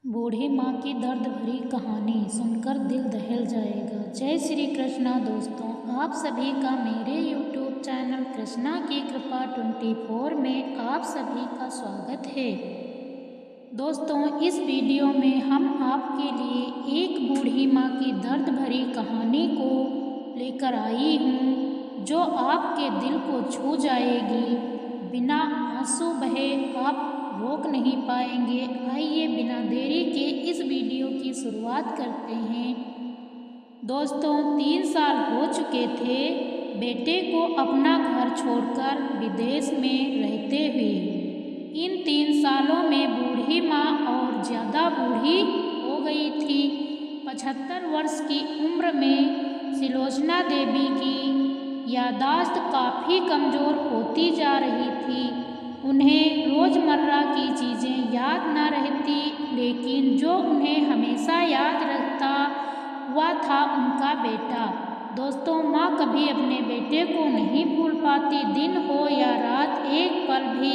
बूढ़ी माँ की दर्द भरी कहानी सुनकर दिल दहल जाएगा। जय श्री कृष्णा दोस्तों, आप सभी का मेरे YouTube चैनल कृष्णा की कृपा 24 में आप सभी का स्वागत है। दोस्तों, इस वीडियो में हम आपके लिए एक बूढ़ी माँ की दर्द भरी कहानी को लेकर आई हूँ, जो आपके दिल को छू जाएगी। बिना आंसू बहे आप रोक नहीं पाएंगे। आइए बिना देरी के इस वीडियो की शुरुआत करते हैं। दोस्तों, 3 साल हो चुके थे बेटे को अपना घर छोड़कर विदेश में रहते हुए। इन 3 सालों में बूढ़ी माँ और ज़्यादा बूढ़ी हो गई थी। 75 वर्ष की उम्र में सुलोचना देवी की याददाश्त काफ़ी कमज़ोर होती जा रही थी। उन्हें रोज़मर्रा की चीज़ें याद न रहती, लेकिन जो उन्हें हमेशा याद रहता वह था उनका बेटा। दोस्तों, माँ कभी अपने बेटे को नहीं भूल पाती। दिन हो या रात, एक पल भी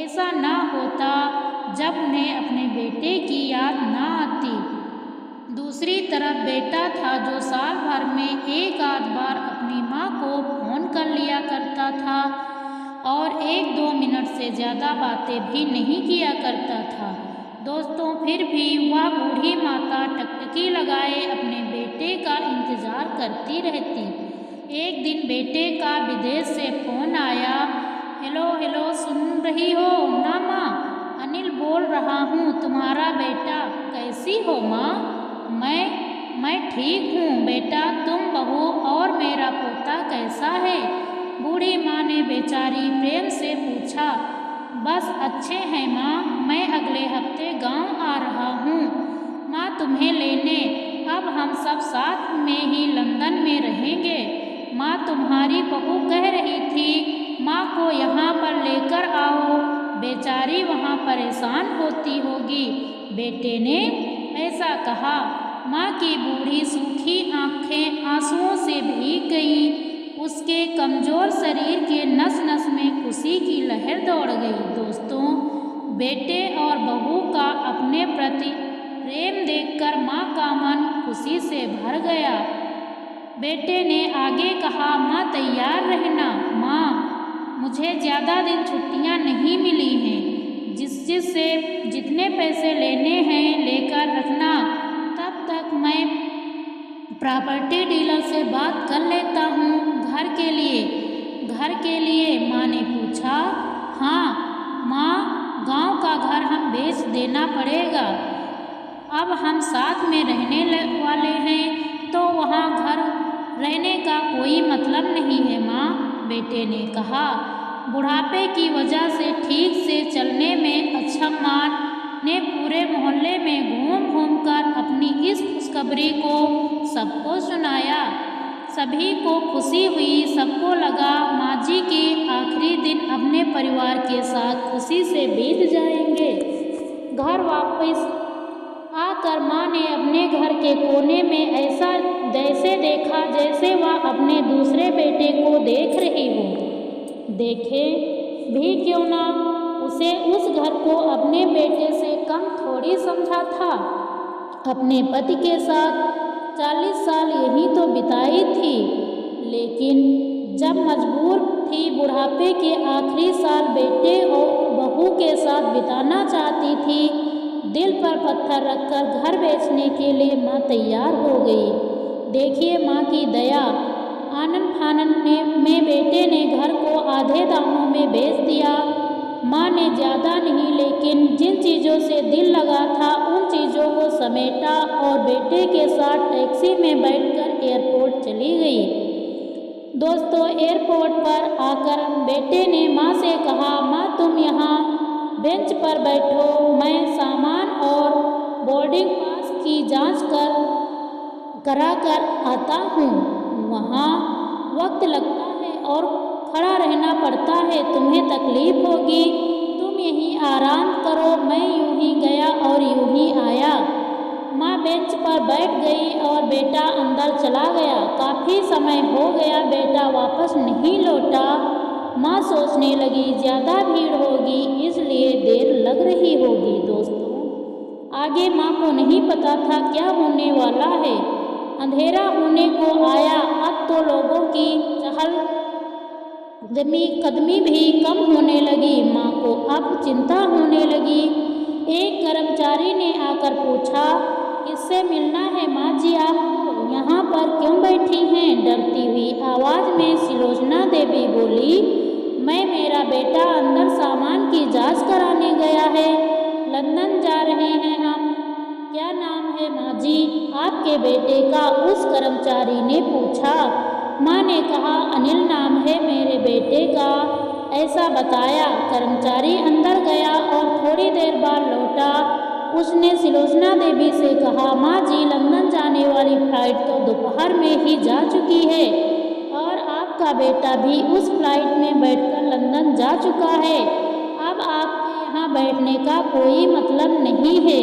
ऐसा ना होता जब उन्हें अपने बेटे की याद ना आती। दूसरी तरफ बेटा था जो साल भर में एक आध बार अपनी माँ को फ़ोन कर लिया करता था और 1-2 मिनट से ज़्यादा बातें भी नहीं किया करता था। दोस्तों, फिर भी वह बूढ़ी माता टकटकी लगाए अपने बेटे का इंतज़ार करती रहती। एक दिन बेटे का विदेश से फ़ोन आया। हेलो हेलो, सुन रही हो ना माँ? अनिल बोल रहा हूँ, तुम्हारा बेटा। कैसी हो माँ? मैं ठीक हूँ बेटा। तुम बहू और मेरा पोता कैसा है? बूढ़ी माँ ने बेचारी प्रेम से पूछा। बस अच्छे हैं माँ, मैं अगले हफ्ते गांव आ रहा हूँ माँ तुम्हें लेने। अब हम सब साथ में ही लंदन में रहेंगे। माँ तुम्हारी बहू कह रही थी माँ को यहाँ पर लेकर आओ, बेचारी वहाँ परेशान होती होगी। बेटे ने ऐसा कहा। माँ की बूढ़ी सूखी आँखें आंसुओं से भीग गईं। उसके कमज़ोर शरीर के नस नस में खुशी की लहर दौड़ गई। दोस्तों, बेटे और बहू का अपने प्रति प्रेम देखकर माँ का मन खुशी से भर गया। बेटे ने आगे कहा, माँ तैयार रहना। माँ, मुझे ज़्यादा दिन छुट्टियाँ नहीं मिली हैं। जिससे जितने पैसे लेने हैं लेकर रखना। तब तक मैं प्रॉपर्टी डीलर से बात कर लेता हूँ। घर के लिए माँ ने पूछा। हाँ माँ, गांव का घर हम बेच देना पड़ेगा। अब हम साथ में रहने वाले हैं तो वहाँ घर रहने का कोई मतलब नहीं है माँ, बेटे ने कहा। बुढ़ापे की वजह से ठीक से चलने में अक्षम माँ ने पूरे मोहल्ले में घूम घूम कर अपनी इस खुशखबरी को सबको सुनाया। सभी को खुशी हुई। सबको लगा माँ जी के आखिरी दिन अपने परिवार के साथ खुशी से बीत जाएंगे। घर वापस आकर माँ ने अपने घर के कोने में ऐसा जैसे देखा जैसे वह अपने दूसरे बेटे को देख रही हो। देखे भी क्यों ना, उसे उस घर को अपने बेटे से कम थोड़ी समझा था। अपने पति के साथ 40 साल यही तो बिताई थी, लेकिन जब मजबूर थी बुढ़ापे के आखिरी साल बेटे और बहू के साथ बिताना चाहती थी, दिल पर पत्थर रखकर घर बेचने के लिए माँ तैयार हो गई। देखिए माँ की दया। आनन फानन में बेटे ने घर को आधे दामों में बेच दिया। माँ ने ज़्यादा नहीं, लेकिन जिन चीज़ों से दिल लगा था उन चीज़ों को समेटा और बेटे के साथ टैक्सी में बैठकर एयरपोर्ट चली गई। दोस्तों, एयरपोर्ट पर आकर बेटे ने माँ से कहा, माँ तुम यहाँ बेंच पर बैठो, मैं सामान और बोर्डिंग पास की जांच करा कर आता हूँ। वहाँ वक्त लगता है और खड़ा रहना पड़ता है, तुम्हें तकलीफ होगी, तुम यहीं आराम करो। मैं यूं ही गया और यूं ही आया। माँ बेंच पर बैठ गई और बेटा अंदर चला गया। काफ़ी समय हो गया बेटा वापस नहीं लौटा। माँ सोचने लगी ज़्यादा भीड़ होगी इसलिए देर लग रही होगी। दोस्तों, आगे माँ को नहीं पता था क्या होने वाला है। अंधेरा होने को आया। अब तो लोगों की चहल कदमी भी कम होने लगी। माँ को अब चिंता होने लगी। एक कर्मचारी ने आकर पूछा, किससे मिलना है माँ जी आपको? यहाँ पर क्यों बैठी हैं? डरती हुई आवाज़ में सुलोचना देवी बोली, मैं मेरा बेटा अंदर सामान की जांच कराने गया है। लंदन जा रहे हैं हम। क्या नाम है माँ जी आपके बेटे का? उस कर्मचारी ने पूछा। माँ ने कहा, अनिल नाम है मेरे बेटे का। ऐसा बताया। कर्मचारी अंदर गया और थोड़ी देर बाद लौटा। उसने सुलोचना देवी से कहा, माँ जी लंदन जाने वाली फ्लाइट तो दोपहर में ही जा चुकी है और आपका बेटा भी उस फ्लाइट में बैठकर लंदन जा चुका है। अब आपके यहाँ बैठने का कोई मतलब नहीं है।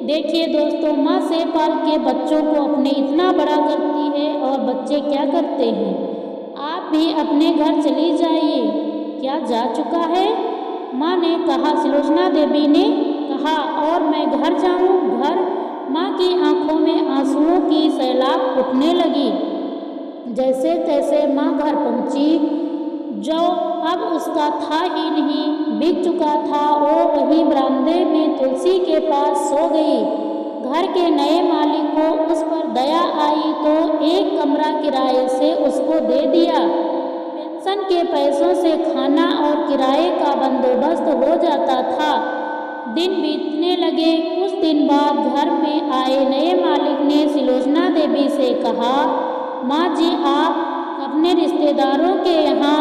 देखिए दोस्तों, माँ से पाल के बच्चों को अपने इतना बड़ा करती है और बच्चे क्या करते हैं। आप भी अपने घर चली जाइए। क्या जा चुका है? माँ ने कहा। सुलोचना देवी ने कहा, और मैं घर जाऊँ? घर? माँ की आंखों में आंसुओं की सैलाब उठने लगी। जैसे तैसे माँ घर पहुँची। जो अब उसका था ही नहीं, बिक चुका था। वो वहीं बरामदे में तुलसी के पास सो गई। घर के नए मालिक को उस पर दया आई तो एक कमरा किराए से उसको दे दिया। पेंशन के पैसों से खाना और किराए का बंदोबस्त हो जाता था। दिन बीतने लगे। कुछ दिन बाद घर में आए नए मालिक ने सुलोचना देवी से कहा, माँ जी आप अपने रिश्तेदारों के यहाँ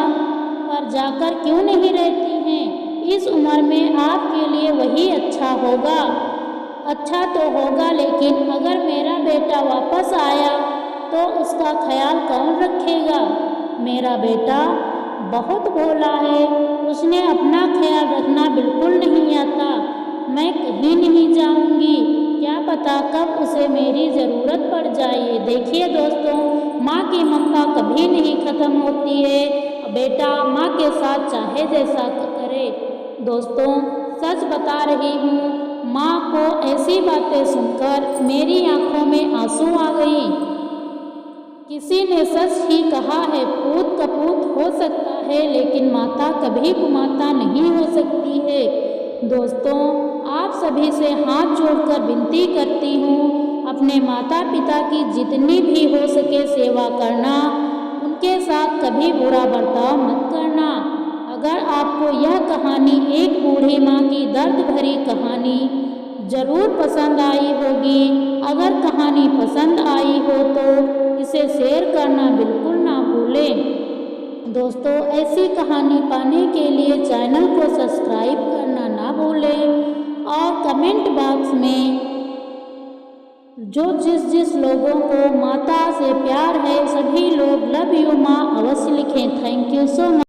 पर जाकर क्यों नहीं रहती हैं? इस उम्र में आपके लिए वही अच्छा होगा। अच्छा तो होगा, लेकिन अगर मेरा बेटा वापस आया तो उसका ख्याल कौन रखेगा? मेरा बेटा बहुत भोला है, उसने अपना ख्याल रखना बिल्कुल नहीं आता। मैं कहीं नहीं जाऊंगी, क्या पता कब उसे मेरी ज़रूरत पड़ जाए। देखिए दोस्तों, माँ की ममता कभी नहीं ख़त्म होती है। बेटा माँ के साथ चाहे जैसा करे। दोस्तों सच बता रही हूँ, माँ को ऐसी बातें सुनकर मेरी आंखों में आंसू आ गई। किसी ने सच ही कहा है, पूत कपूत हो सकता है लेकिन माता कभी कुमाता नहीं हो सकती है। दोस्तों आप सभी से हाथ जोड़कर विनती करती हूँ, अपने माता पिता की जितनी भी हो सके सेवा करना, उनके साथ कभी बुरा बर्ताव मत करना। अगर आपको यह कहानी, एक बूढ़ी माँ की दर्द भरी कहानी ज़रूर पसंद आई होगी। अगर कहानी पसंद आई हो तो इसे शेयर करना बिल्कुल ना भूलें। दोस्तों ऐसी कहानी पाने के लिए चैनल को सब्सक्राइब करना ना भूलें और कमेंट बॉक्स में जो जिस लोगों को माता से प्यार है सभी लोग लव यू माँ अवश्य लिखें। Thank you so much.